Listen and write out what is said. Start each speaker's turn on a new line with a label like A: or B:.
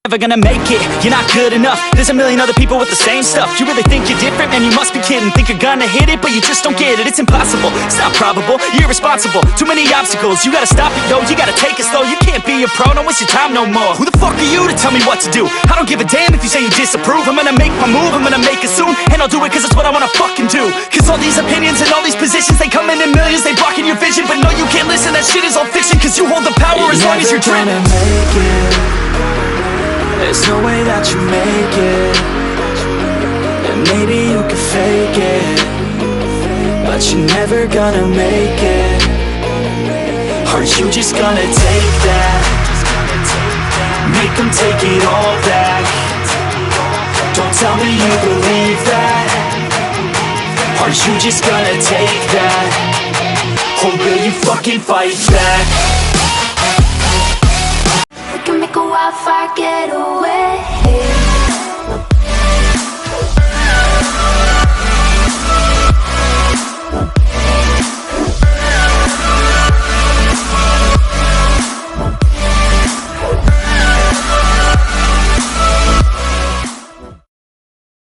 A: Never gonna make it, you're not good enough. There's a million other people with the same stuff. You really think you're different? Man, you must be kidding. Think you're gonna hit it, but you just don't get it. It's impossible, it's not probable, you're irresponsible. Too many obstacles, you gotta stop it, yo. You gotta take it slow, you can't be a pro. Don't waste your time no more. Who the fuck are you to tell me what to do? I don't give a damn if you say you disapprove. I'm gonna make my move, I'm gonna make it soon. And I'll do it cause it's what I wanna fucking do. Cause all these opinions and all these positions, they come in millions, they blocking your vision. But no, you can't listen, that shit is all fiction. Cause you hold the power as long as you're dreaming.
B: There's no way that you make it. And maybe you can fake it, but you're never gonna make it. Are you just gonna take that? Make them take it all back. Don't tell me you believe that. Are you just gonna take that? Or will you fucking fight back?
C: We can make a wildfire.